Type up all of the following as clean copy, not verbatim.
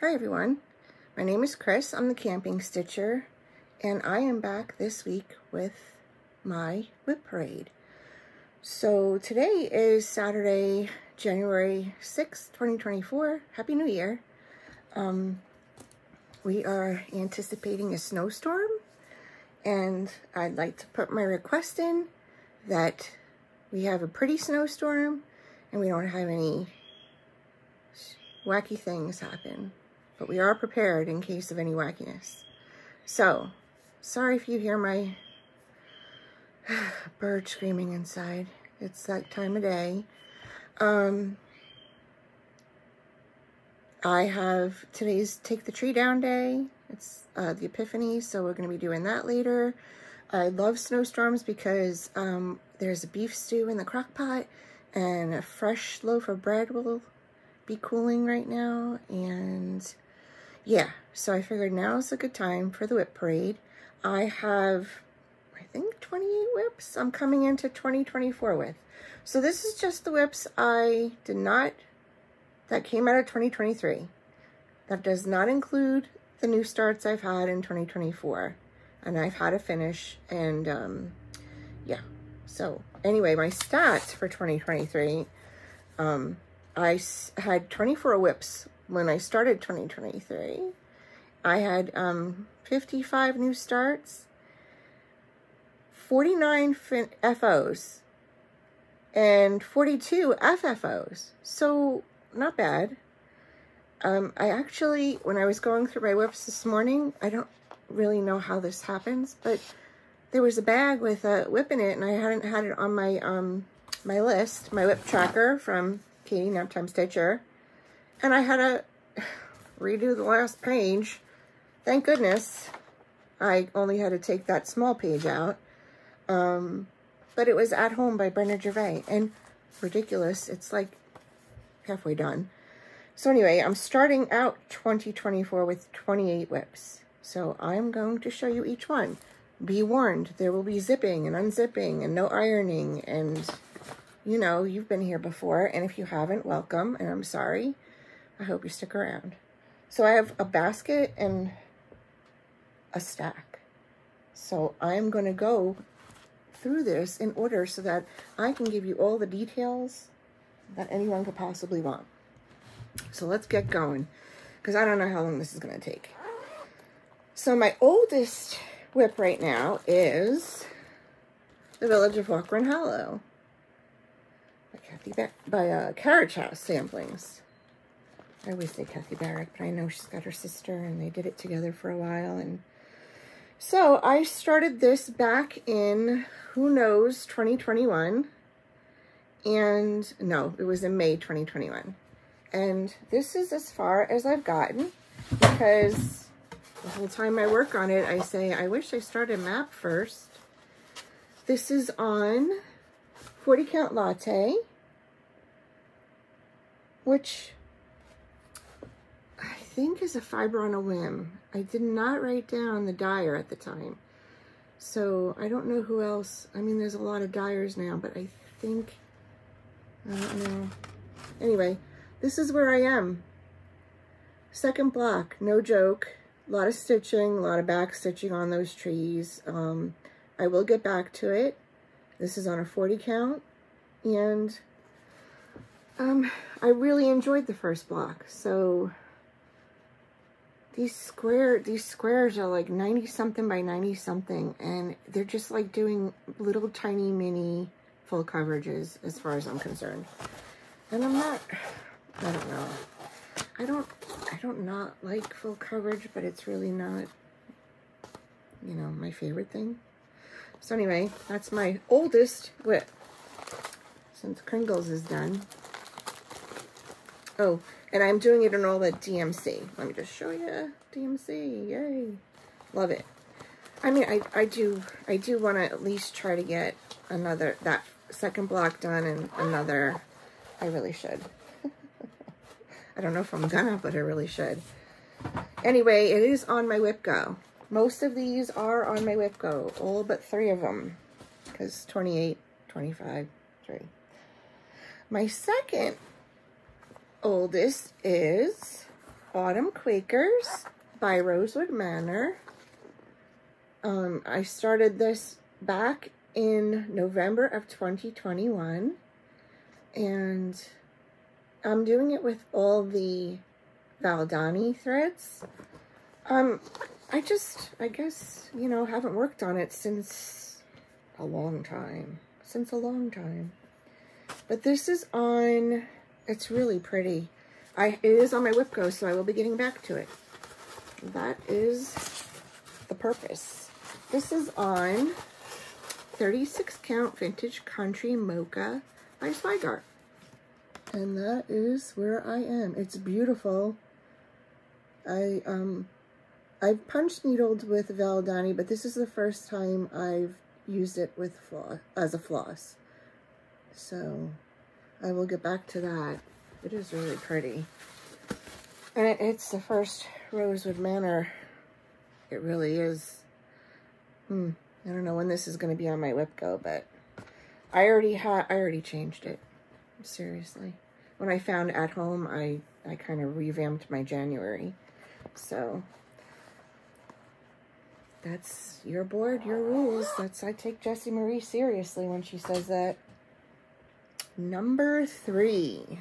Hi everyone, my name is Chris. I'm the Camping Stitcher, and I am back this week with my whip parade. So today is Saturday, January 6th, 2024. Happy New Year. We are anticipating a snowstorm, and I'd like to put my request in that we have a pretty snowstorm and we don't have any wacky things happen. But we are prepared in case of any wackiness. So, sorry if you hear my bird screaming inside. It's that time of day. Today's Take the Tree Down Day. It's the Epiphany, so we're going to be doing that later. I love snowstorms because there's a beef stew in the crock pot, and a fresh loaf of bread will be cooling right now, and yeah, so I figured now's a good time for the whip parade. I have, I think, 28 whips I'm coming into 2024 with. So this is just the whips that came out of 2023. That does not include the new starts I've had in 2024. And I've had a finish, and yeah. So anyway, my stats for 2023, I had 24 whips when I started 2023. I had 55 new starts, 49 FOs, and 42 FFOs. So not bad. I actually, when I was going through my whips this morning, I don't really know how this happens, but there was a bag with a whip in it, and I hadn't had it on my my list, my whip tracker from Katie Naptime Stitcher, and I had to redo the last page. Thank goodness I only had to take that small page out. But it was At Home by Brenda Gervais, and ridiculous, it's like halfway done. So anyway, I'm starting out 2024 with 28 whips. So I'm going to show you each one. Be warned, there will be zipping and unzipping and no ironing, and you know, you've been here before, and if you haven't, welcome, and I'm sorry. I hope you stick around. So I have a basket and a stack. So I'm going to go through this in order so that I can give you all the details that anyone could possibly want. So let's get going, because I don't know how long this is going to take. So my oldest whip right now is The Village of Walkr and Hollow by Carriage House Samplings. I always say Kathy Barrick, but I know she's got her sister, and they did it together for a while. And so I started this back in, who knows, 2021. And no, it was in May 2021. And this is as far as I've gotten, because the whole time I work on it, I say, I wish I started a map first. This is on 40 Count Latte, which I think is a Fiber on a Whim. I did not write down the dyer at the time, so I don't know who else. I mean, there's a lot of dyers now, but I think, I don't know. Anyway, this is where I am. Second block, no joke. A lot of stitching, a lot of back stitching on those trees. I will get back to it. This is on a 40 count, and I really enjoyed the first block. So these squares are like 90 something by 90 something, and they're just like doing little tiny mini full coverages as far as I'm concerned. And I don't know. I don't not like full coverage, but it's really not, you know, my favorite thing. So anyway, that's my oldest whip, since Kringles is done. Oh, and I'm doing it in all the DMC. Let me just show you DMC. Yay. Love it. I mean, I do want to at least try to get that second block done, and another. I really should. I don't know if I'm gonna, but I really should. Anyway, it is on my whip go. Most of these are on my whip go, all but 3 of them, because 28, 25, 3. My second oldest is Autumn Quakers by Rosewood Manor. I started this back in November of 2021, and I'm doing it with all the Valdani threads. I guess, you know, haven't worked on it since a long time. But this is on, it's really pretty. It is on my Whipco, so I will be getting back to it. That is the purpose. This is on 36 count vintage country Mocha by Swigart. And that is where I am. It's beautiful. I've punch needled with Valdani, but this is the first time I've used it with as a floss. So I will get back to that. It is really pretty. And it's the first Rosewood Manor. It really is. I don't know when this is going to be on my Whipco, but I already changed it. Seriously. When I found At Home, I kind of revamped my January. So that's your board, your rules. I take Jessie Marie seriously when she says that. Number 3.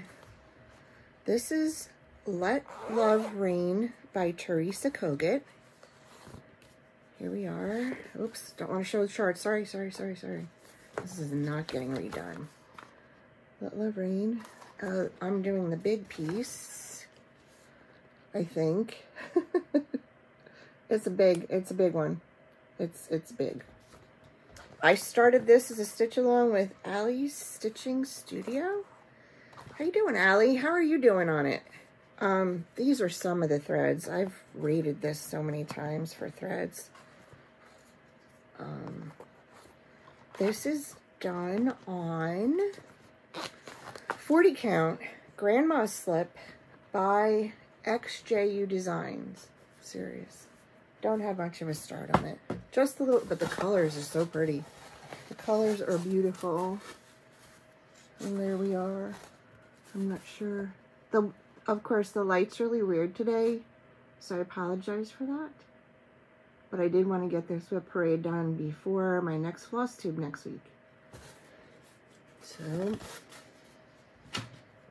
This is Let Love Reign by Teresa Kogut. Here we are. Oops, don't want to show the chart. Sorry. This is not getting redone. Let Love Reign. I'm doing the big piece, I think. It's a big one. It's big. I started this as a stitch along with Allie's Stitching Studio. How you doing, Allie? How are you doing on it? These are some of the threads. I've rated this so many times for threads. This is done on 40 count Grandma Slip by XJU Designs. Serious. Don't have much of a start on it. Just a little, but the colors are so pretty. The colors are beautiful. And there we are. I'm not sure. Of course, the light's really weird today, so I apologize for that. But I did want to get this whip parade done before my next Flosstube next week. So,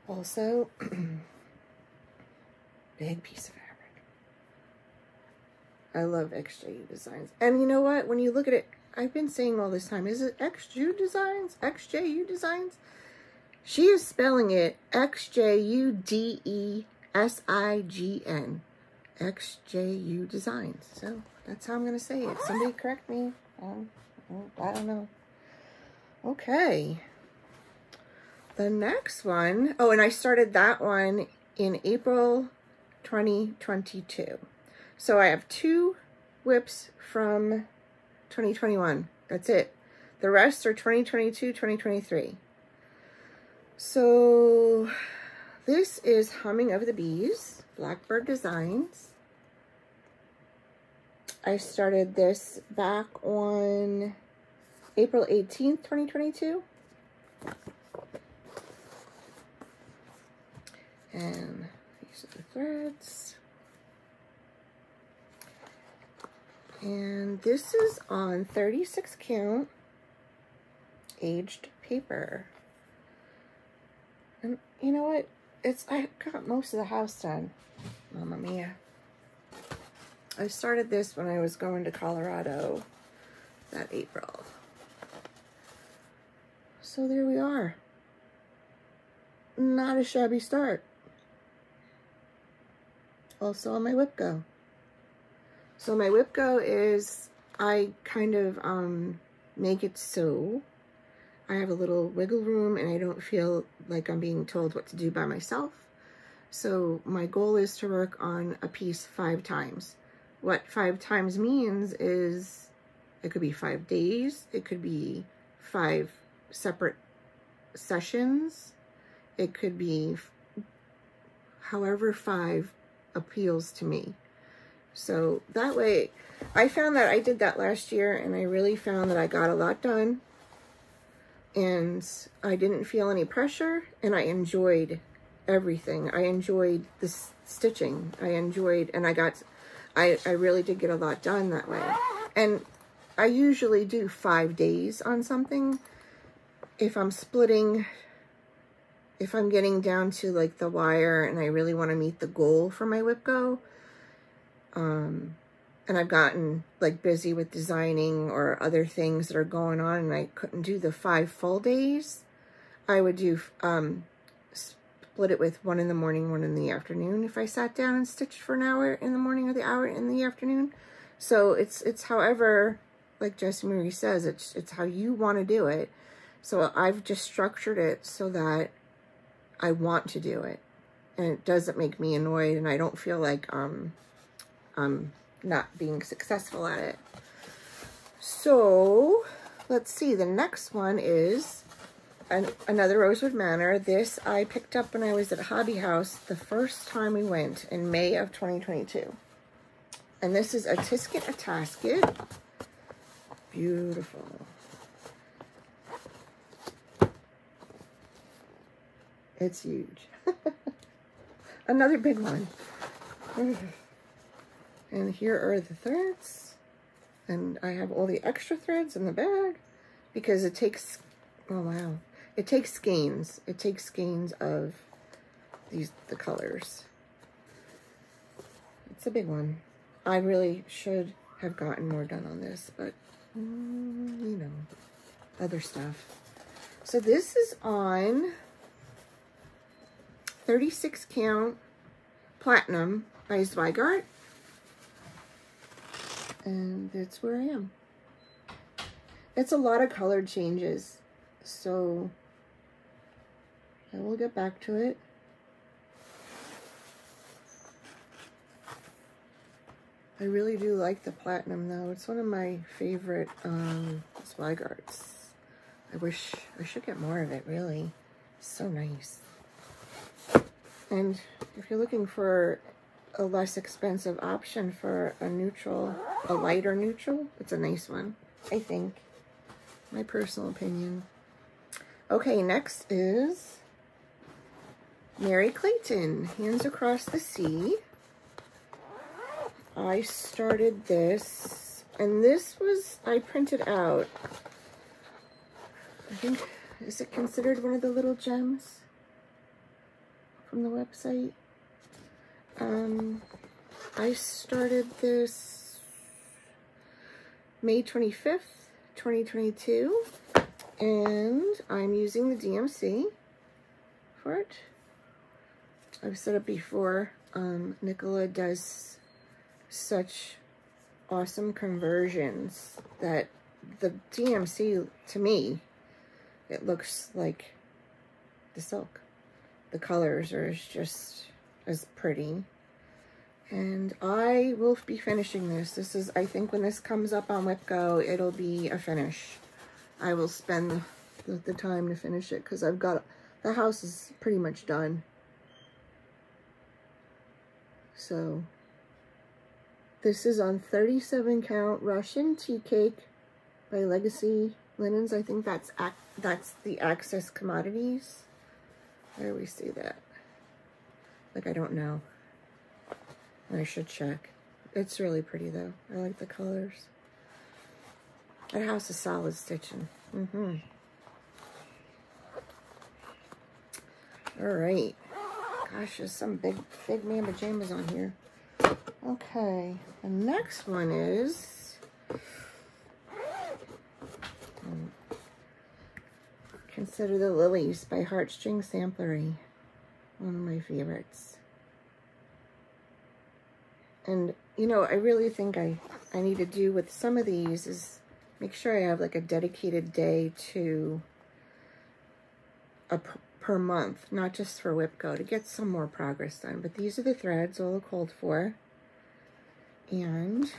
also, big piece of fabric. I love XJU Designs. And you know what? When you look at it, I've been saying all this time, is it XJU Designs? XJU Designs? She is spelling it XJUDESIGN. XJU Designs. So that's how I'm going to say it. Somebody correct me. I don't know. Okay. The next one. Oh, and I started that one in April 2022. So I have 2 whips from 2021. That's it. The rest are 2022, 2023. So this is Humming of the Bees, Blackbird Designs. I started this back on April 18th, 2022. And these are the threads. And this is on 36 count aged paper. And you know what? I got most of the house done. Mamma mia. I started this when I was going to Colorado that April. So there we are. Not a shabby start. Also on my Whipco. So my Whipco is, I kind of make it so I have a little wiggle room and I don't feel like I'm being told what to do by myself. So my goal is to work on a piece 5 times. What 5 times means is it could be 5 days, it could be 5 separate sessions, it could be however 5 appeals to me. So that way, I found that I did that last year and I really found that I got a lot done and I didn't feel any pressure and I enjoyed everything. I enjoyed this stitching. I enjoyed, and I really did get a lot done that way. And I usually do 5 days on something. If I'm splitting, if I'm getting down to like the wire and I really want to meet the goal for my whip go, and I've gotten like busy with designing or other things that are going on and I couldn't do the 5 full days, I would do, split it with 1 in the morning, 1 in the afternoon if I sat down and stitched for an hour in the morning or the hour in the afternoon. So it's however, like Jessie Marie says, it's how you want to do it. So I've just structured it so that I want to do it. And it doesn't make me annoyed and I don't feel like I'm not being successful at it. So let's see, the next one is another Rosewood Manor. This I picked up when I was at Hobby House the first time we went in May of 2022. And this is a Tisket a Tasket. Beautiful. It's huge. Another big one. And here are the threads. And I have all the extra threads in the bag because it takes, oh wow, it takes skeins. It takes skeins of the colors. It's a big one. I really should have gotten more done on this, but you know, other stuff. So this is on 36 count platinum by Zweigart. And that's where I am. It's a lot of color changes, so I will get back to it. I really do like the platinum though. It's one of my favorite Zweigarts. I should get more of it, really. It's so nice. And if you're looking for a less expensive option for a neutral, a lighter neutral, it's a nice one, I think. My personal opinion. Okay, next is Mary Clayton, Hands Across the Sea. I started this, and this was, I printed out, I think, is it considered one of the little gems from the website? I started this May 25th, 2022, and I'm using the DMC for it. I've said it before, Nicola does such awesome conversions that the DMC, to me, it looks like the silk. The colors are just as pretty. And I will be finishing this. This is, I think when this comes up on WhipGo, it'll be a finish. I will spend the time to finish it because I've got, the house is pretty much done. So, this is on 37 count Russian Tea Cake by Legacy Linens. I think that's the Access Commodities. Where do we see that? Like, I don't know. I should check. It's really pretty though. I like the colors. That house is solid stitching. All right. Gosh, there's some big man pajamas on here. Okay, the next one is Consider the Lilies by Heartstring Samplery. One of my favorites. And, you know, I really think I need to do with some of these is make sure I have like a dedicated day to per month, not just for WhipGo, to get some more progress done. But these are the threads all called for. And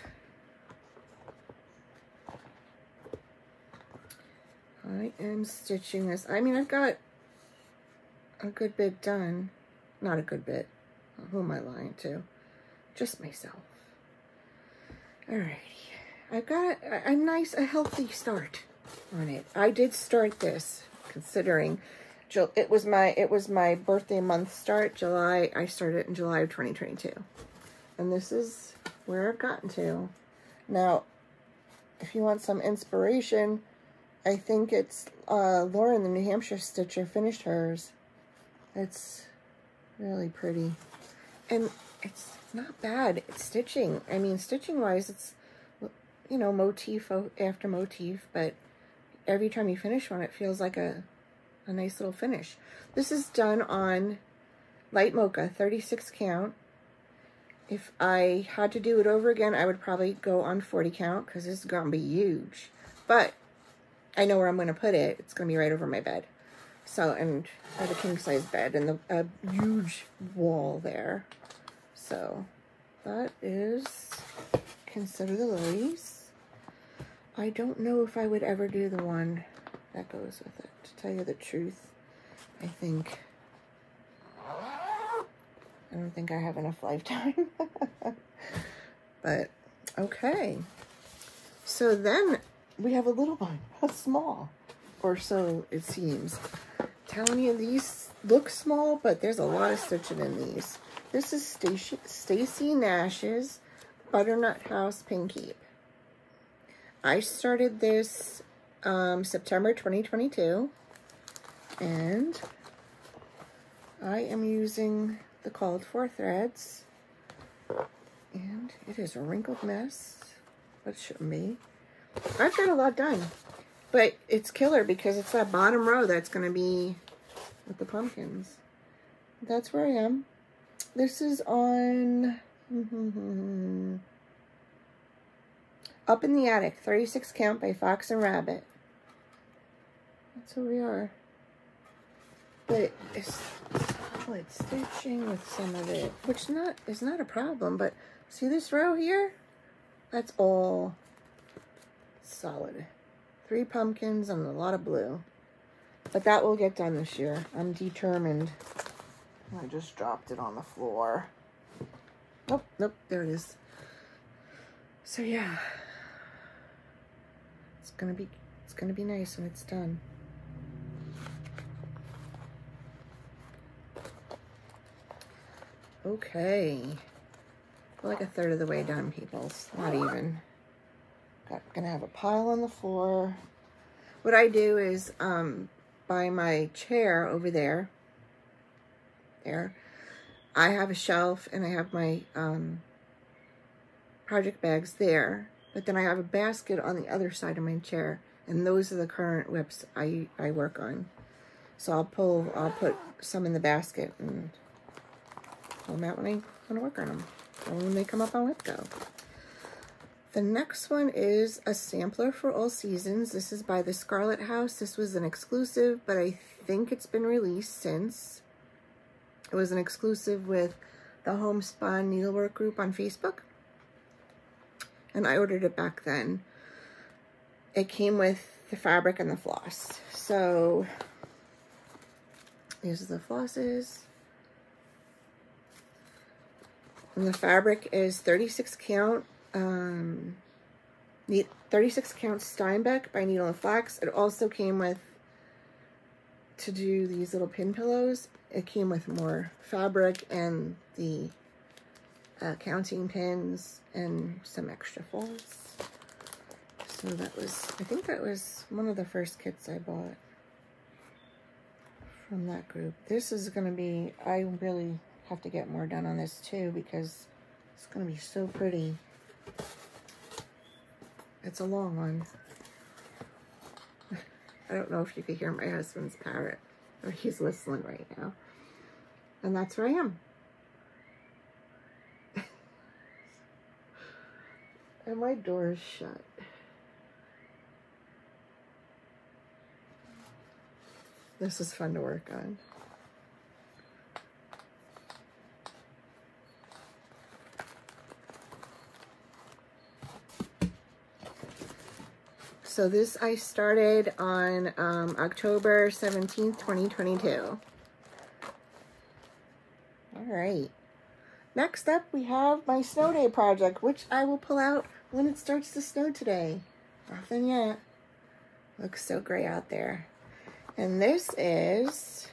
I am stitching this. I mean, I've got a good bit done. Not a good bit. Who am I lying to? Just myself. Alrighty. I've got a healthy start on it. I did start this considering it was my birthday month start, July. I started in July of 2022. And this is where I've gotten to. Now, if you want some inspiration, I think it's Lauren, the New Hampshire stitcher, finished hers. It's really pretty. And it's not bad. It's stitching. I mean, stitching-wise, it's, you know, motif after motif, but every time you finish one, it feels like a nice little finish. This is done on light Mocha, 36 count. If I had to do it over again, I would probably go on 40 count because this is going to be huge. But I know where I'm going to put it. It's going to be right over my bed. So, and I have a king-size bed and a huge wall there. So, that is Consider the Lilies. I don't know if I would ever do the one that goes with it. To tell you the truth, I don't think I have enough lifetime. But, okay. So then we have a little one, a small, or so it seems. Telling you, these look small, but there's a lot of stitching in these. This is Stacy Nash's Butternut House Pin Keep. I started this September 2022, and I am using the called for threads, and it is a wrinkled mess, but it shouldn't be. I've got a lot done, but it's killer because it's that bottom row that's going to be with the pumpkins. That's where I am. This is on Up in the Attic, 36 count by Fox and Rabbit. That's where we are. But it's like stitching with some of it, which is not a problem, but see this row here? That's all solid. 3 pumpkins and a lot of blue. But that will get done this year. I'm determined. I just dropped it on the floor. Nope, there it is. So yeah. It's gonna be nice when it's done. Okay. We're like a third of the way done, peoples. Not even. Gonna have a pile on the floor. What I do is, by my chair over there, I have a shelf and I have my project bags there, but then I have a basket on the other side of my chair, and those are the current whips I work on. So I'll put some in the basket and pull them out when I want to work on them, or when they come up on Whip Go. The next one is a sampler for all seasons. This is by the Scarlet House. This was an exclusive, but I think it's been released since. It was an exclusive with the Homespun Needlework group on Facebook. And I ordered it back then. It came with the fabric and the floss. So, these are the flosses. And the fabric is 36 count. 36 count Steinbeck by Needle and Flax. It also came with, to do these little pin pillows, it came with more fabric and the counting pins and some extra folds. So that was, I think that was one of the first kits I bought from that group. This is going to be, I really have to get more done on this too because it's going to be so pretty. It's a long one. I don't know if you could hear my husband's parrot, or he's whistling right now. And that's where I am. And my door is shut. This is fun to work on. So this I started on October 17th, 2022. All right. Next up, we have my snow day project, which I will pull out when it starts to snow today. Nothing yet. Looks so gray out there. And this is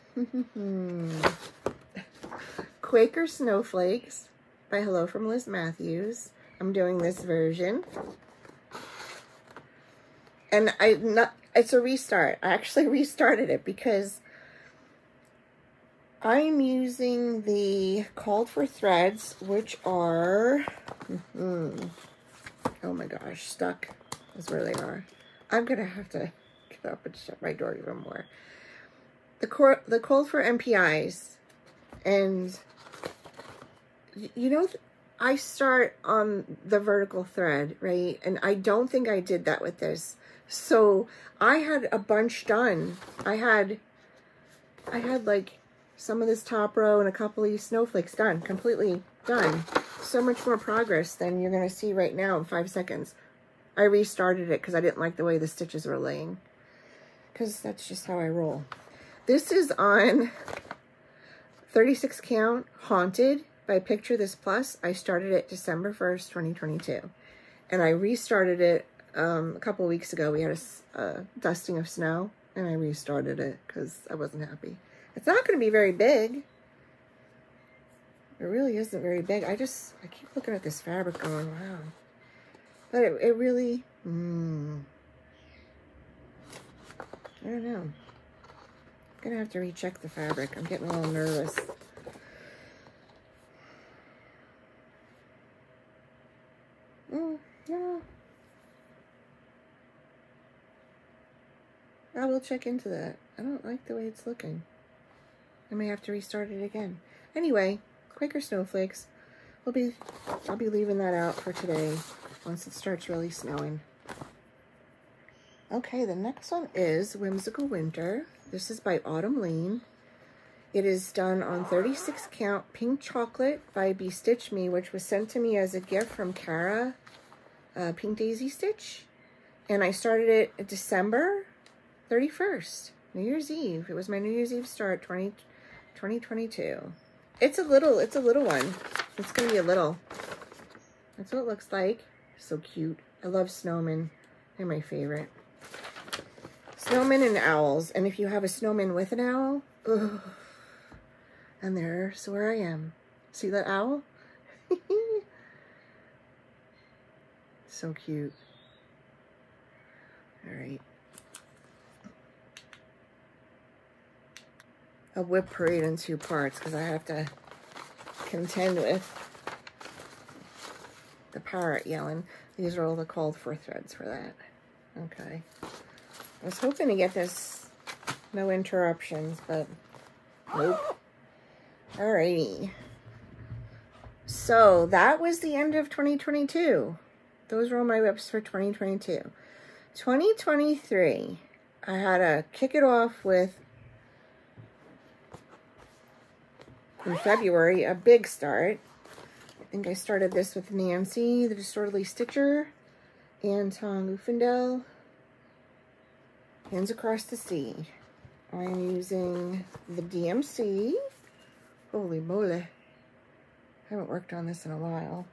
Quaker Snowflakes by Hello from Liz Matthews. I'm doing this version. And it's a restart. I actually restarted it because I'm using the called for threads, which are, oh my gosh, stuck is where they are. I'm going to have to get up and shut my door even more. The called for MPIs. And, you know, I start on the vertical thread, right? And I don't think I did that with this. So I had a bunch done. I had like some of this top row and a couple of these snowflakes done, completely done. So much more progress than you're going to see right now in 5 seconds. I restarted it because I didn't like the way the stitches were laying. Because that's just how I roll. This is on 36 count Haunted by Picture This Plus. I started it December 1st, 2022. And I restarted it a couple of weeks ago. We had a dusting of snow and I restarted it because I wasn't happy. It's not going to be very big. It really isn't very big. I keep looking at this fabric going, wow. But it really, I don't know. I'm going to have to recheck the fabric. I'm getting a little nervous. No. I will check into that. I don't like the way it's looking. I may have to restart it again. Anyway, Quaker Snowflakes. I'll be leaving that out for today once it starts really snowing. Okay, the next one is Whimsical Winter. This is by Autumn Lean. It is done on 36 count Pink Chocolate by Be Stitch Me, which was sent to me as a gift from Cara, Pink Daisy Stitch. And I started it December 31st, New Year's Eve. It was my New Year's Eve start, 2022. It's a little one. It's gonna be a little. That's what it looks like. So cute. I love snowmen. They're my favorite. Snowmen and owls. And if you have a snowman with an owl, ugh. And there's where I am. See that owl? So cute. All right. A whip parade in 2 parts because I have to contend with the parrot yelling. These are all the called for threads for that. Okay. I was hoping to get this no interruptions, but nope. Alrighty. So that was the end of 2022. Those were all my whips for 2022. 2023, I had to kick it off with, in February, a big start. I think I started this with Nancy, the Distortedly Stitcher, and Tom Ufendel, Hands Across the Sea. I'm using the DMC. Holy moly. I haven't worked on this in a while.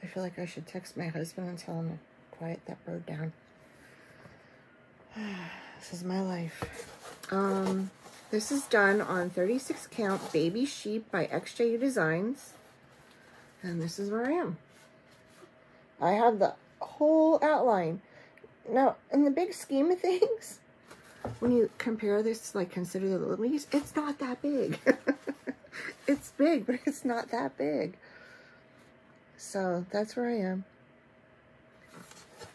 I feel like I should text my husband and tell him to quiet that bird down. This is my life. This is done on 36 count Baby Sheep by XJ Designs. And this is where I am. I have the whole outline. Now, in the big scheme of things, when you compare this to, like, Consider the Lilies, it's not that big. It's big, but it's not that big. So that's where I am.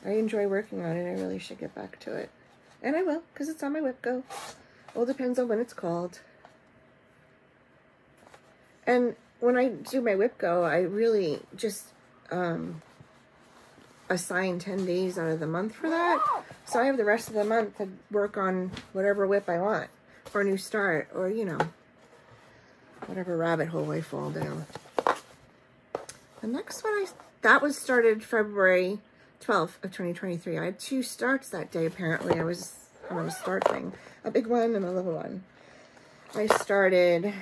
I enjoy working on it. I really should get back to it. And I will, because it's on my whip go. All depends on when it's called. And when I do my whip go, I really just assign 10 days out of the month for that. So I have the rest of the month to work on whatever whip I want. Or a new start. Or, you know, whatever rabbit hole I fall down. The next one, that was started February 12th of 2023. I had 2 starts that day, apparently. I was on a start thing. A big one and a little one. I started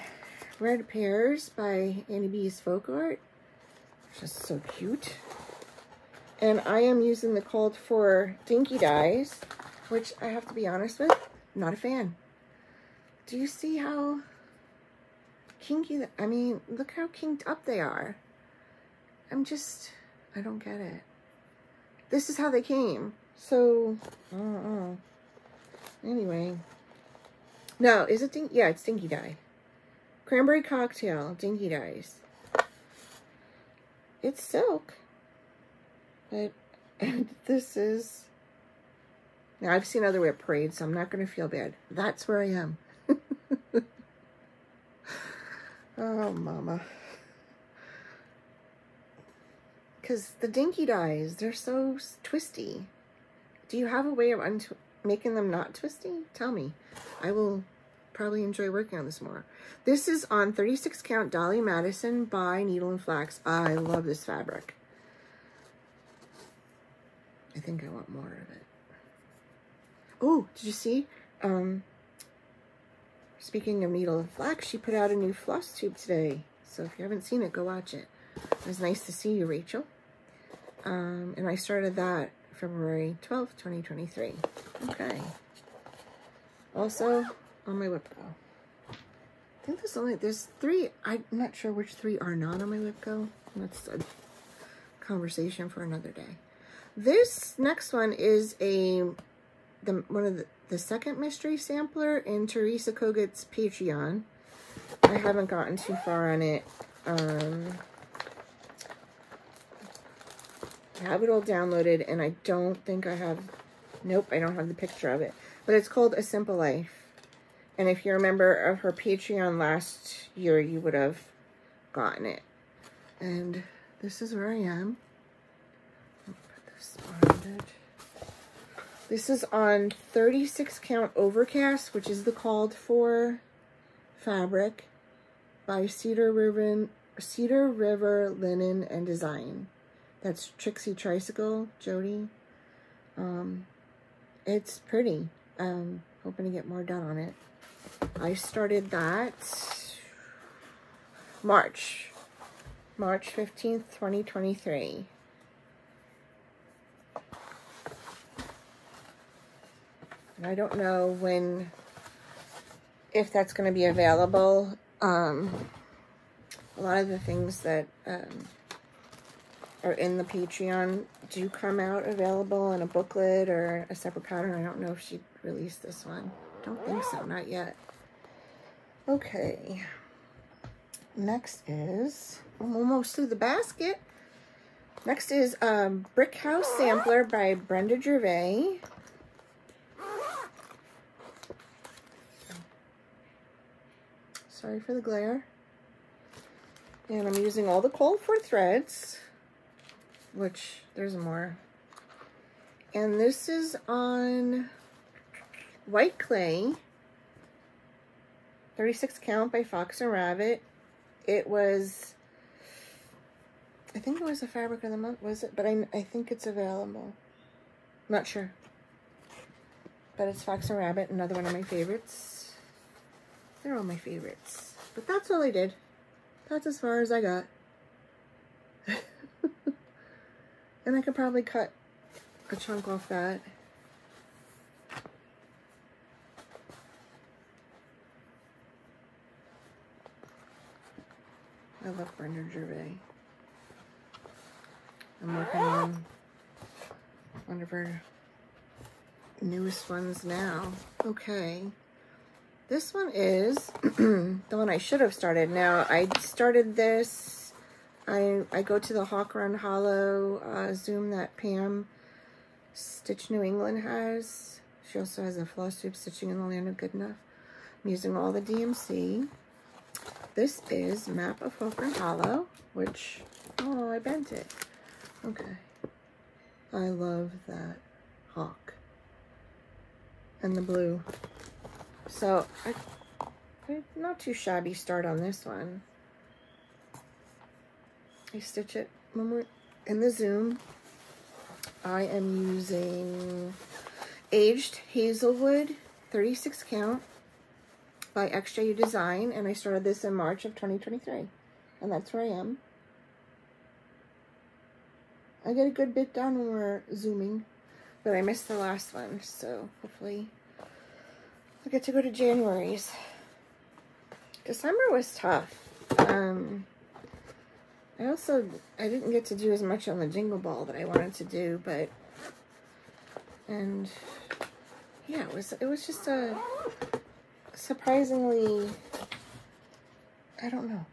Red Pears by Annie B's Folk Art. Just so cute. And I am using the called for dinky dyes, which I have to be honest with, not a fan. Do you see how kinky, I mean, look how kinked up they are. I don't get it. This is how they came. So, anyway. No, is it dinky? Yeah, it's dinky dye. Cranberry cocktail, dinky dyes. It's silk. But this is... Now, I've seen other whip parades, so I'm not going to feel bad. That's where I am. Oh, mama. Because the dinky dyes, they're so twisty. Do you have a way of making them not twisty? Tell me. I will probably enjoy working on this more. This is on 36 count Dolly Madison by Needle and Flax. I love this fabric. I think I want more of it. Oh, did you see? Speaking of Needle and Flax, she put out a new Flosstube today. So if you haven't seen it, go watch it. It was nice to see you, Rachel. And I started that February 12th, 2023. Okay. Also, on my whip go. I think there's 3. I'm not sure which 3 are not on my whip go. That's a conversation for another day. This next one is one of the second mystery sampler in Teresa Kogut's Patreon. I haven't gotten too far on it. I have it all downloaded, and I don't think I have... Nope, I don't have the picture of it. But it's called A Simple Life. And if you're a member of her Patreon last year, you would have gotten it. And this is where I am. I'll put this on it. This is on 36 count Overcast, which is the called for fabric by Cedar River Linen and Design. That's Trixie Tricycle, Jody. It's pretty. Hoping to get more done on it. I started that March 15th, 2023. And I don't know if that's going to be available. A lot of the things that are in the Patreon do come out available in a booklet or a separate pattern. I don't know if she released this one. Don't think so, not yet. Okay. Next is, I'm almost through the basket. Next is Brick House Sampler by Brenda Gervais. Sorry for the glare. And I'm using all the called for threads, which there's more. And this is on white clay, 36 count by Fox and Rabbit. It was, I think it was a fabric of the month, was it? But I think it's available. Not sure. But it's Fox and Rabbit, another one of my favorites. They're all my favorites. But that's all I did. That's as far as I got. And I could probably cut a chunk off that. I love Brenda Gervais. I'm working on one of her newest ones now. Okay. This one is the one I should have started. Now, I started this. I go to the Hawk Run Hollow Zoom that Pam Stitch New England has. She also has a Flosstube Stitching in the Land of Good Enough. I'm using all the DMC. This is Map of Hawk Run Hollow, which, oh, I bent it. Okay. I love that hawk. And the blue. So, not too shabby start on this one. I stitch it when we're in the Zoom. I am using Aged Hazelwood, 36 count, by XJU Design, and I started this in March of 2023. And that's where I am. I get a good bit done when we're Zooming, but I missed the last one, so hopefully I get to go to January's. December was tough. I didn't get to do as much on the Jingle Ball that I wanted to do, but, and yeah, it was just a surprisingly, I don't know,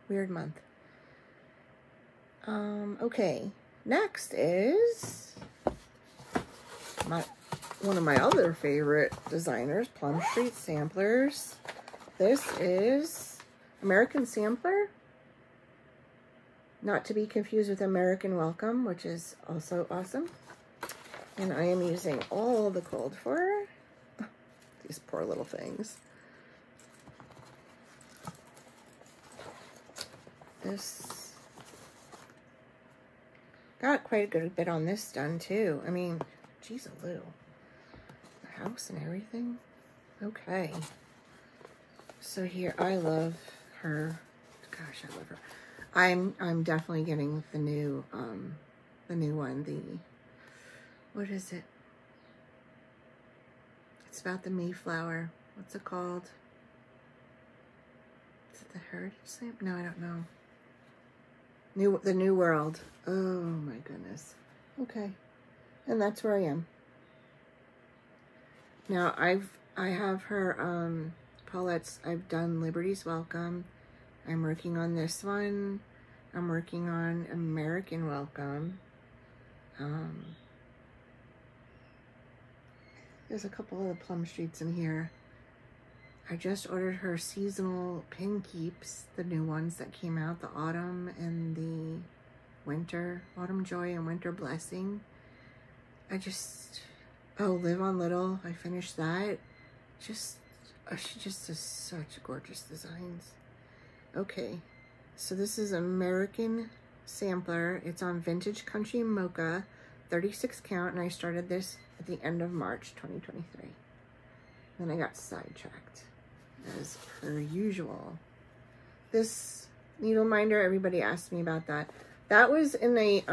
weird month. Okay, next is one of my other favorite designers, Plum Street Samplers. This is American Sampler, not to be confused with American Welcome, which is also awesome. And I am using all the cold for these poor little things. This got quite a good bit on this done too. I mean, geez, a Lou. The house and everything. Okay. So here, I love her. Gosh, I love her. I'm definitely getting the new one. What is it? It's about the Mayflower. What's it called? Is it the Heritage Stamp? No, I don't know. The New World. Oh my goodness. Okay. And that's where I am. Now I have her Paulette's. I've done Liberty's Welcome. I'm working on this one. I'm working on American Welcome. There's a couple of the Plum Streets in here. I just ordered her seasonal pin keeps, the new ones that came out, the autumn and the winter, autumn joy and winter blessing. Live on Little, I finished that. She just does such gorgeous designs. Okay, so this is American Sampler. It's on Vintage Country Mocha, 36 count, and I started this at the end of March 2023. Then I got sidetracked, as per usual. This needle minder, everybody asked me about that. That was in a,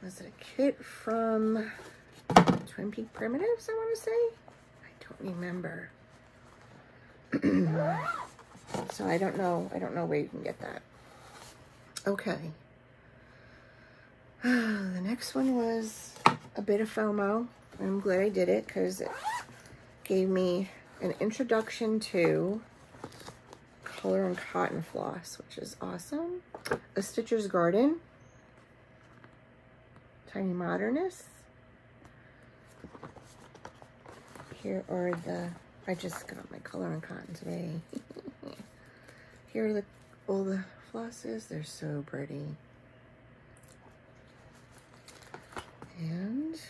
was it a kit from Twin Peak Primitives, I want to say? I don't remember. So I don't know where you can get that. Okay. The next one was a bit of FOMO. I'm glad I did it because it gave me an introduction to color and cotton floss, which is awesome. A Stitcher's Garden. Tiny Modernists. Here are I just got my color and cotton today. Here are all the flosses. They're so pretty. And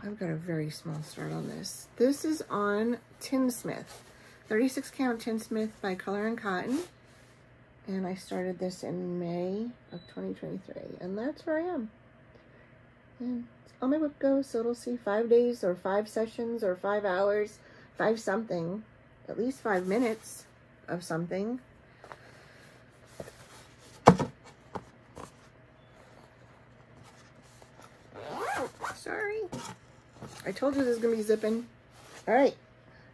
I've got a very small start on this. This is on Tinsmith. 36 count Tinsmith by Color and Cotton. And I started this in May of 2023. And that's where I am. And it's on my Wipgo, so it'll see 5 days or 5 sessions or 5 hours, 5 something. At least 5 minutes of something. Sorry. I told you this is going to be zipping. All right.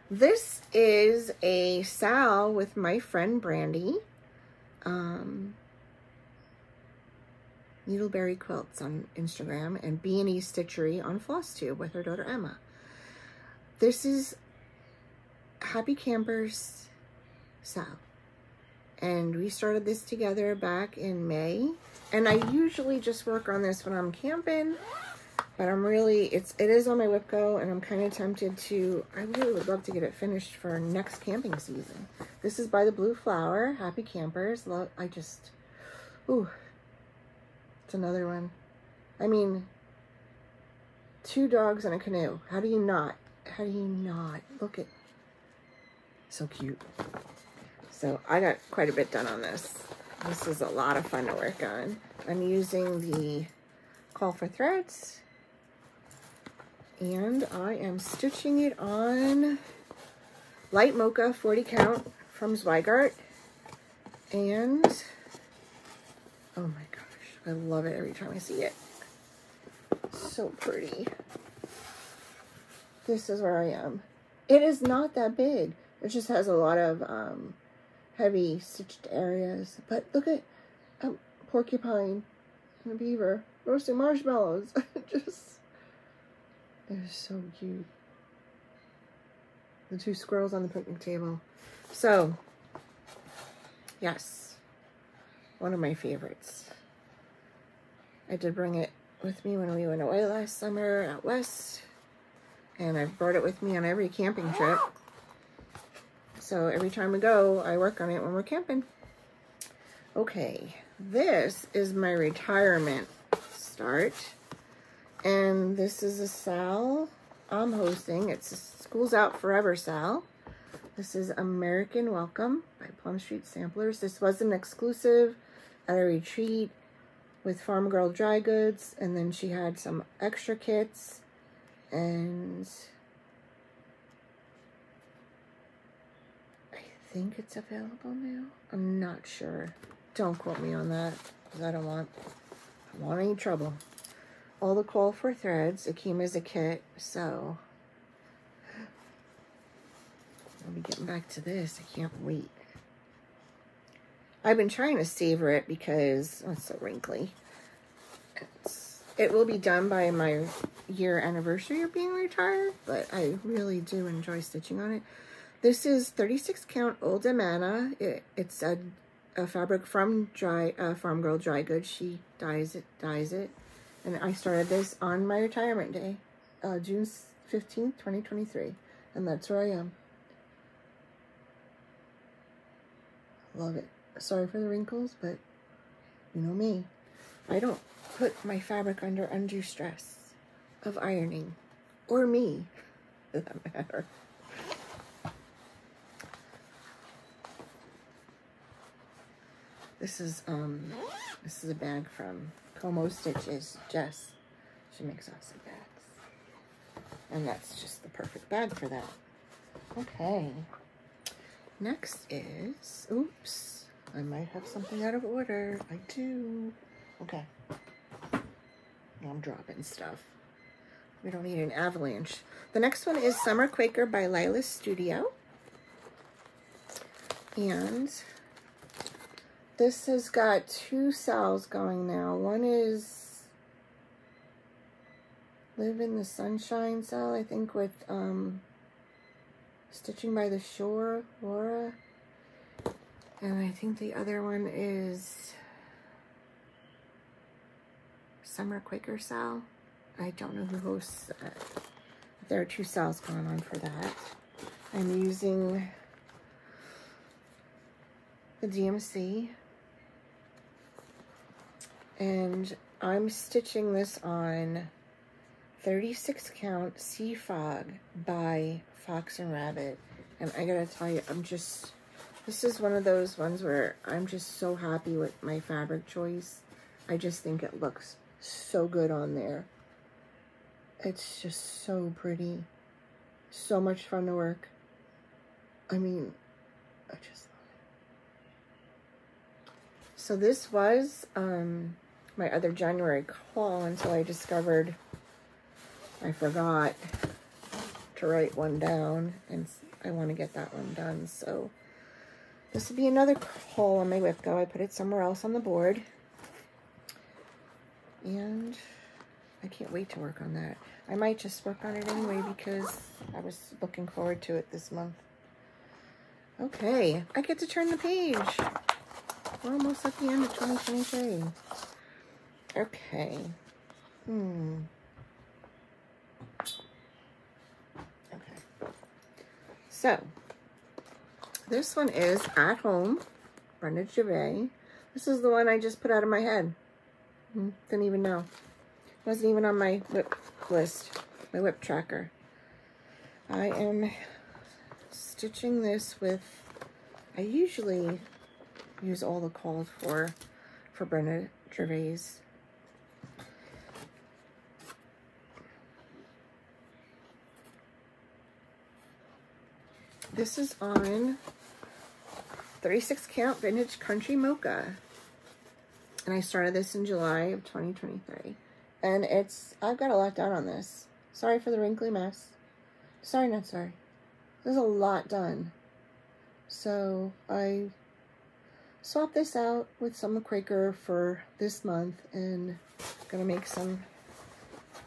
This is a Sal with my friend Brandy. Needleberry Quilts on Instagram and B&E Stitchery on Flosstube with her daughter Emma. This is Happy Campers Sal. And we started this together back in May. And I usually just work on this when I'm camping. But I'm really, it is on my Wipgo, and I'm kind of tempted to, I really would love to get it finished for next camping season. This is by the Blue Flower, Happy Campers. Ooh, it's another one. I mean, 2 dogs in a canoe. How do you not? Look at, so cute. So I got quite a bit done on this. This is a lot of fun to work on. I'm using the Call for Threads. And I am stitching it on Light Mocha 40 count from Zweigart. And, oh my gosh, I love it every time I see it. So pretty. This is where I am. It is not that big. It just has a lot of heavy stitched areas. But look at a porcupine and a beaver roasting marshmallows. Just, they're so cute. The 2 squirrels on the picnic table. So, yes, one of my favorites. I did bring it with me when we went away last summer out west, and I've brought it with me on every camping trip. So every time we go, I work on it when we're camping. Okay, this is my retirement start, and this is a sal I'm hosting. It's a School's Out Forever sal. This is American Welcome by Plum Street Samplers. This was an exclusive at a retreat with Farm Girl Dry Goods, and then she had some extra kits, and I think it's available now. I'm not sure. Don't quote me on that, because I don't want any trouble. All the call for threads, it came as a kit, so I'll be getting back to this. I can't wait. I've been trying to savor it because it's so wrinkly. It will be done by my year anniversary of being retired, but I really do enjoy stitching on it. This is 36 count Old Amana. It's a fabric from Farm Girl Dry Goods. She dyes it. And I started this on my retirement day, June 15th, 2023. And that's where I am. Love it. Sorry for the wrinkles, but you know me. I don't put my fabric under undue stress of ironing. Or me, for that matter. This is a bag from Como Stitches. Jess, she makes awesome bags, and that's just the perfect bag for that. Okay, next is, oops, I might have something out of order. I do. Okay, I'm dropping stuff. We don't need an avalanche. The next one is Summer Quaker by Lila's Studio, and this has got 2 sals going now. One is Live in the Sunshine sal, I think, with Stitching by the Shore, Laura. And I think the other one is Summer Quaker sal. I don't know who hosts that. There are 2 sals going on for that. I'm using the DMC. And I'm stitching this on 36 count Sea Fog by Fox and Rabbit. And I gotta tell you, this is one of those ones where I'm just so happy with my fabric choice. I just think it looks so good on there. It's just so pretty. So much fun to work. I mean, I just love it. So this was my other January call until I discovered I forgot to write one down, and I want to get that one done. So this will be another call on my whip go. I put it somewhere else on the board, and I can't wait to work on that. I might just work on it anyway because I was looking forward to it this month. Okay, I get to turn the page. We're almost at the end of 2023. Okay. Okay. So, this one is At Home, Brenda Gervais. This is the one I just put out of my head. Didn't even know. Wasn't even on my whip list, my whip tracker. I am stitching this with, I usually use all the calls for Brenda Gervais. This is on 36 count vintage country mocha. And I started this in July of 2023. And I've got a lot done on this. Sorry for the wrinkly mess. Sorry, not sorry. There's a lot done. So I swapped this out with some Quaker for this month and gonna make some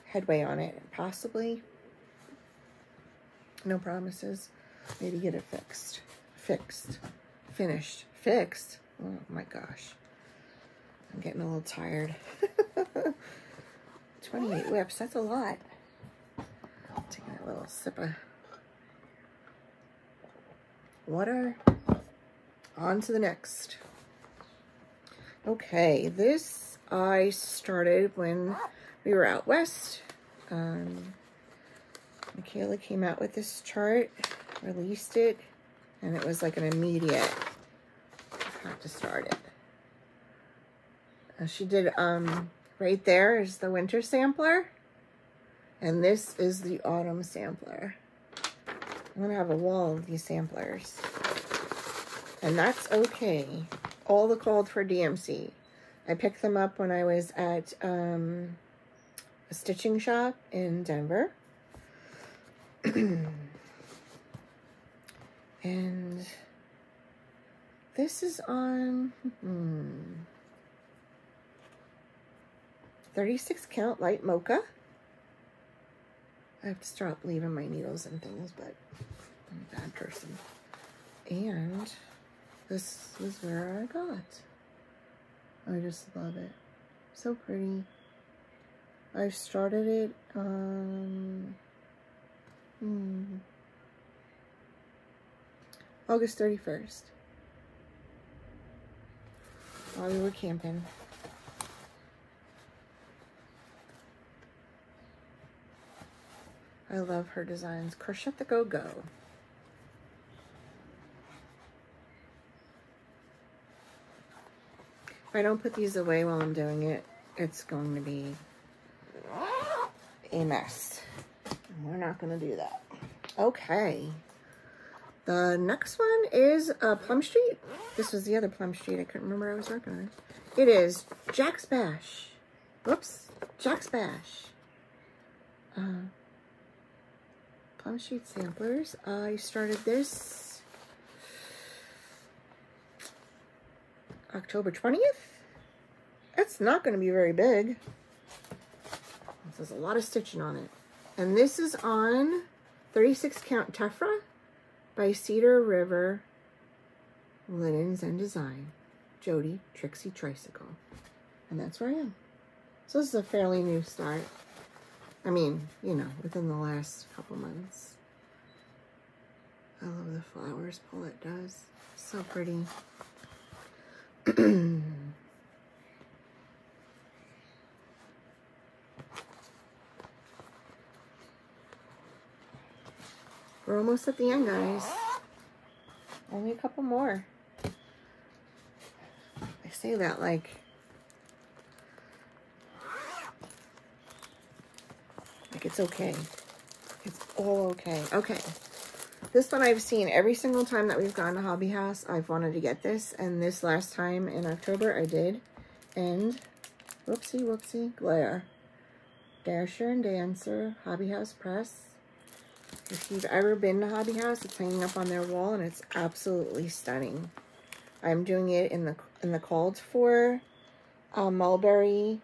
headway on it. Possibly, no promises, maybe get it fixed. Oh my gosh. I'm getting a little tired. 28 whips, that's a lot. Taking a little sip of water. On to the next. Okay, this I started when we were out west. Michaela came out with this chart, released it, and it was like an immediate, I have to start it. She did, right there is the winter sampler, and this is the autumn sampler. I'm gonna have a wall of these samplers, and that's okay. All the called for DMC. I picked them up when I was at a stitching shop in Denver. And this is on 36 count light mocha. I have to stop leaving my needles and things, but I'm a bad person. And this is where I got. I just love it. So pretty. I started it on August 31st. While we were camping. I love her designs. Crochet the Go-Go. If I don't put these away while I'm doing it, it's going to be a mess. We're not going to do that. Okay. The next one is Plum Street. This was the other Plum Street. I couldn't remember I was working on it. It is Jack's Bash. Whoops. Jack's Bash. Plum Street samplers. I started this October 20th. It's not going to be very big. There's a lot of stitching on it. And this is on 36 count Tephra by Cedar River Linens and Design. Jody, Trixie Tricycle. And that's where I am. So this is a fairly new start. I mean, you know, within the last couple months. I love the flowers pull it does. So pretty. We're almost at the end, guys. Only a couple more. I say that like it's okay. It's all okay. Okay. This one I've seen every single time that we've gone to Hobby House. I've wanted to get this, and this last time in October I did. And whoopsie, whoopsie, glare. Dasher and Dancer, Hobby House Press. If you've ever been to Hobby House, it's hanging up on their wall, and it's absolutely stunning. I'm doing it in the called for mulberry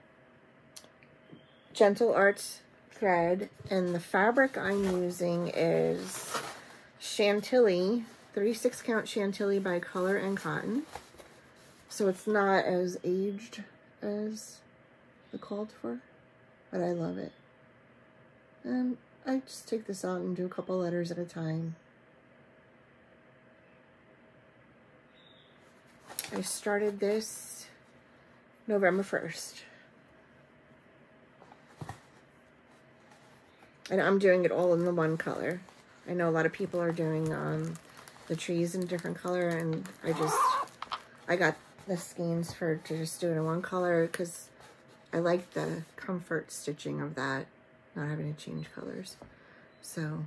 gentle arts thread, and the fabric I'm using is Chantilly, 36 count Chantilly by Color and Cotton. So it's not as aged as the called for, but I love it. And I just take this out and do a couple letters at a time. I started this November 1st. And I'm doing it all in the one color. I know a lot of people are doing the trees in a different color, and I got the skeins to just do it in one color because I like the comfort stitching of that, not having to change colors. So,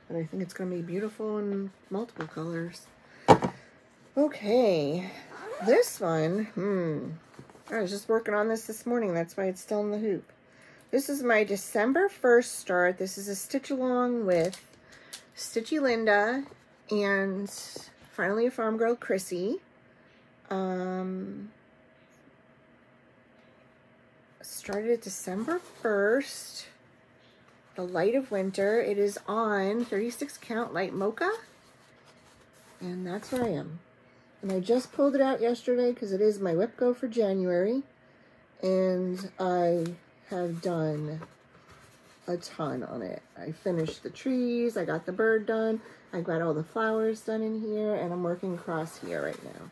but I think it's going to be beautiful in multiple colors. Okay, this one, I was just working on this morning. That's why it's still in the hoop. This is my December 1st start. This is a stitch along with Stitchy Linda and Finally a Farm Girl Chrissy. Started it December 1st. The Light of Winter. It is on 36 count light Mocha. And that's where I am. And I just pulled it out yesterday because it is my whip go for January. And I have done a ton on it. I finished the trees. I got the bird done. I got all the flowers done in here. And I'm working across here right now.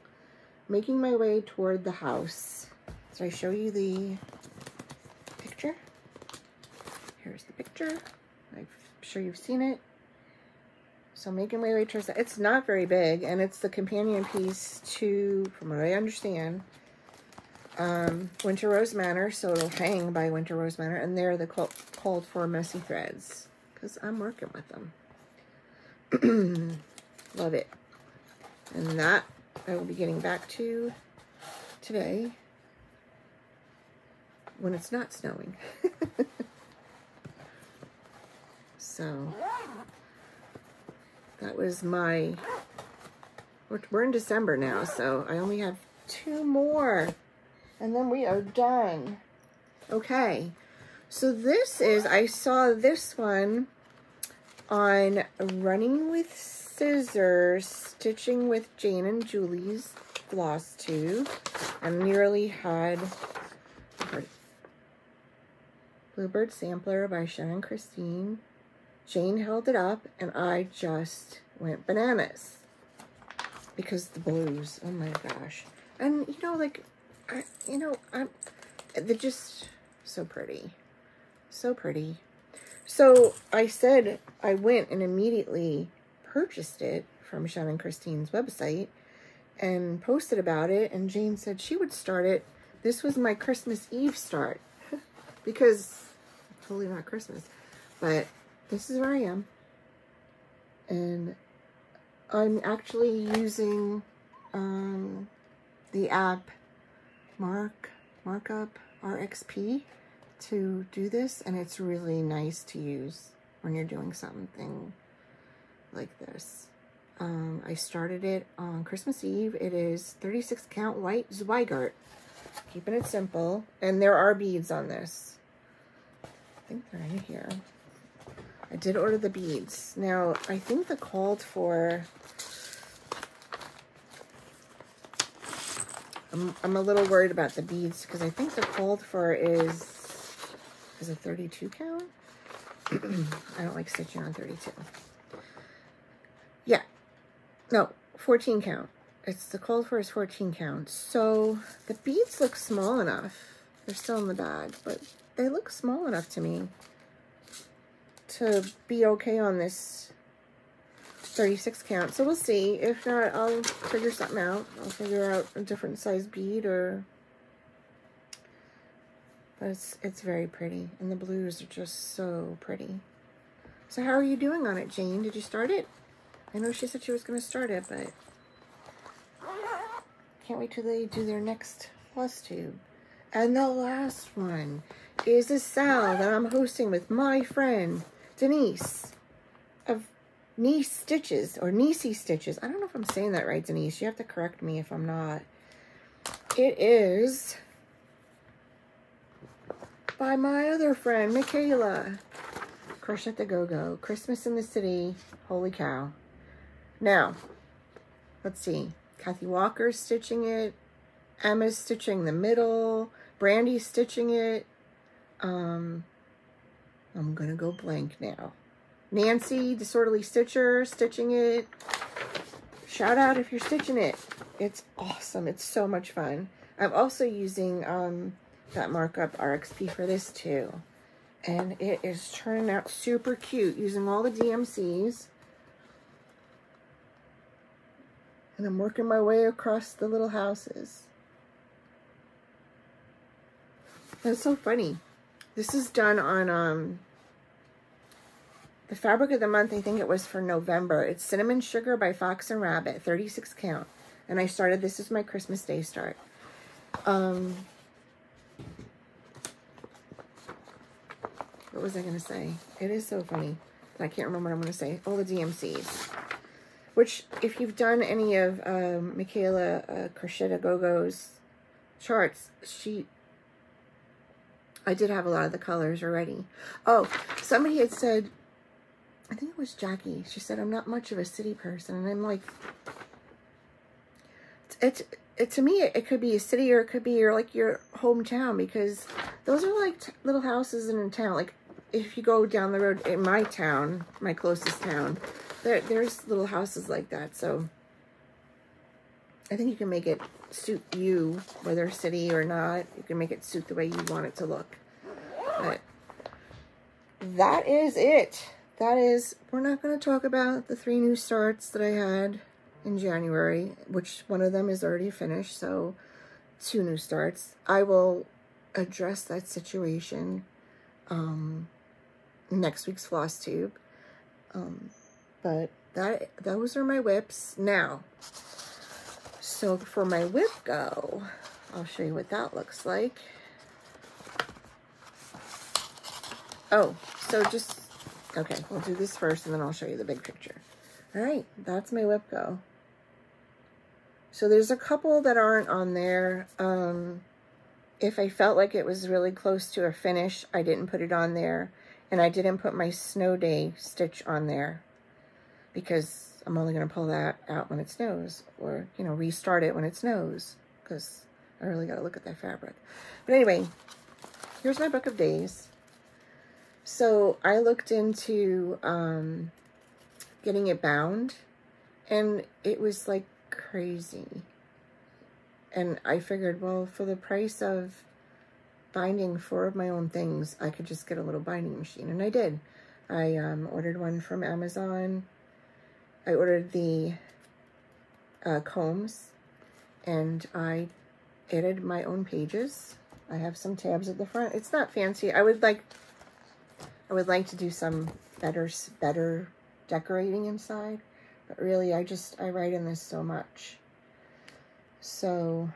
Making my way toward the house. So I show you the picture. Here's the picture. I'm sure you've seen it. So making my way towards that. It's not very big, and it's the companion piece to, from what I understand, Winter Rose Manor. So it'll hang by Winter Rose Manor, and they're the called for messy threads because I'm working with them. Love it. And that I will be getting back to today when it's not snowing. So that was my, we're in December now, so I only have 2 more and then we are done. Okay, so this is, I saw this one on Running with Scissors, Stitching with Jane and Julie's Flosstube, and nearly had Bluebird Sampler by Shannon and Christine. Jane held it up, and I just went bananas because the blues. Oh my gosh! And you know, like, they're just so pretty, so pretty. So I said I went and immediately purchased it from Shannon and Christine's website and posted about it. And Jane said she would start it. This was my Christmas Eve start because totally not Christmas, but. This is where I am, and I'm actually using the app Markup RXP to do this, and it's really nice to use when you're doing something like this. I started it on Christmas Eve. It is 36 count white Zweigart, keeping it simple, and there are beads on this. I think they're in here. I did order the beads. Now, I think the called for, I'm a little worried about the beads because I think the called for is a 32 count? I don't like stitching on 32. Yeah. No, 14 count. It's the called for is 14 count. So the beads look small enough. They're still in the bag, but they look small enough to me to be okay on this 36 count. So we'll see. If not, I'll figure something out. I'll figure out a different size bead or... But it's very pretty. And the blues are just so pretty. So how are you doing on it, Jane? Did you start it? I know she said she was going to start it, but... Can't wait till they do their next Flosstube. And the last one is a sal that I'm hosting with my friend Denise of Niece Stitches, or Niecey Stitches. I don't know if I'm saying that right, Denise. You have to correct me if I'm not. It is by my other friend, Michaela. Crush at the Go-Go. Christmas in the City. Holy cow. Now, let's see. Kathy Walker's stitching it. Emma's stitching the middle. Brandy's stitching it. I'm gonna go blank now. Nancy, Disorderly Stitcher, stitching it. Shout out if you're stitching it. It's awesome. It's so much fun. I'm also using that Markup RXP for this too. And it is turning out super cute using all the DMCs. And I'm working my way across the little houses. That's so funny. This is done on the fabric of the month. I think it was for November. It's Cinnamon Sugar by Fox and Rabbit, 36 count. And I started, this is my Christmas Day start. What was I going to say? It is so funny. I can't remember what I'm going to say. Oh, the DMCs. Which, if you've done any of Michaela Crochet Gogo's charts, I did have a lot of the colors already. Oh, somebody had said, I think it was Jackie. She said, I'm not much of a city person. And I'm like, to me, it could be a city or it could be like your hometown, because those are like little houses in a town. Like if you go down the road in my town, my closest town, there's little houses like that. So I think you can make it suit you, whether city or not. You can make it suit the way you want it to look. But that is it. That is, we're not going to talk about the 3 new starts that I had in January, which one of them is already finished, so 2 new starts. I will address that situation next week's Flosstube. But those are my whips. Now, so for my whip go, I'll show you what that looks like. Oh, so just, okay, we'll do this first and then I'll show you the big picture. All right, that's my whip go. So there's a couple that aren't on there. If I felt like it was really close to a finish, I didn't put it on there. And I didn't put my snow day stitch on there because I'm only going to pull that out when it snows, or, you know, restart it when it snows, because I really got to look at that fabric. But anyway, here's my book of days. So I looked into getting it bound, and it was like crazy. And I figured, well, for the price of binding 4 of my own things, I could just get a little binding machine. And I did. I ordered one from Amazon. I ordered the combs, and I added my own pages. I have some tabs at the front. It's not fancy. I would like to do some better decorating inside, but really I write in this so much. So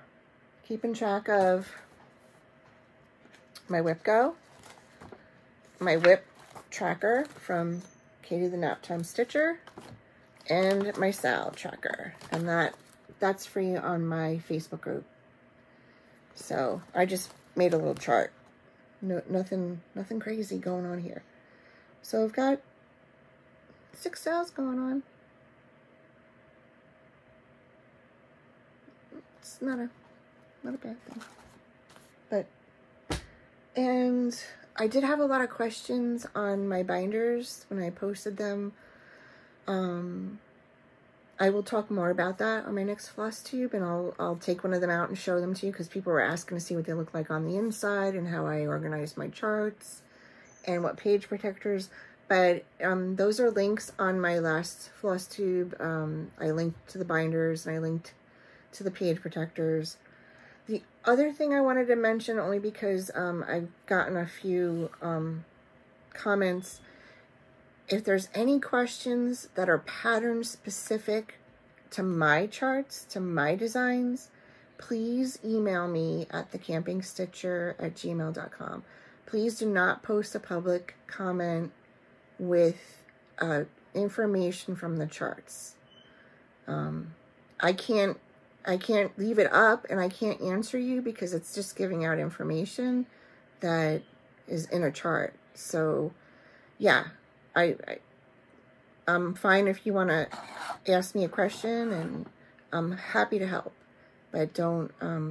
keeping track of my whip go, my whip tracker from Katie the Nap Time Stitcher, and my Sal tracker, and that's free on my Facebook group. So I just made a little chart. No, nothing crazy going on here. So I've got 6 sales going on. It's not a bad thing. But, and I did have a lot of questions on my binders when I posted them. I will talk more about that on my next Flosstube, and I'll take one of them out and show them to you, because people were asking to see what they look like on the inside and how I organize my charts and what page protectors. But those are links on my last Flosstube. I linked to the binders, and I linked to the page protectors. The other thing I wanted to mention, only because I've gotten a few comments, if there's any questions that are pattern specific to my charts, to my designs, please email me at thecampingstitcher@gmail.com. Please do not post a public comment with information from the charts. I can't leave it up, and I can't answer you because it's just giving out information that is in a chart. So yeah, I'm fine if you want to ask me a question, and I'm happy to help. But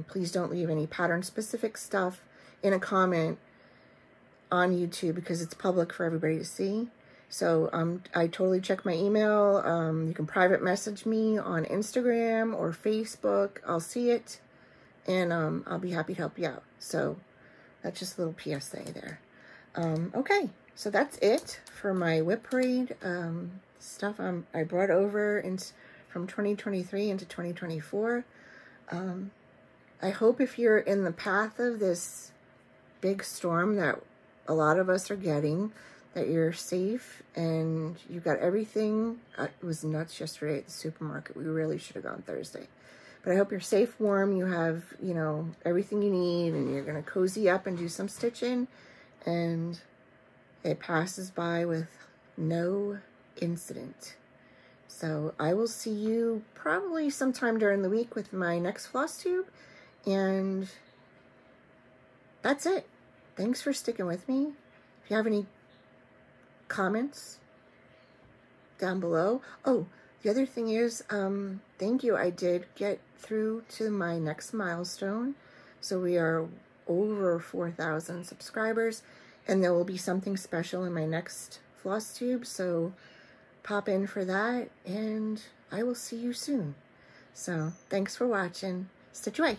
please don't leave any pattern specific stuff in a comment on YouTube, because it's public for everybody to see. So I totally check my email. You can private message me on Instagram or Facebook. I'll see it, and I'll be happy to help you out. So that's just a little PSA there. Okay, so that's it for my whip parade stuff I brought over from 2023 into 2024. I hope if you're in the path of this big storm that a lot of us are getting, that you're safe and you've got everything. It was nuts yesterday at the supermarket. We really should have gone Thursday. But I hope you're safe, warm, you have, you know, everything you need, and you're going to cozy up and do some stitching, and it passes by with no incident. So I will see you probably sometime during the week with my next Flosstube, and that's it. Thanks for sticking with me. If you have any comments down below. Oh, the other thing is, thank you. I did get through to my next milestone. So we are over 4,000 subscribers, and there will be something special in my next Flosstube. So pop in for that, and I will see you soon. So thanks for watching. Stitch away.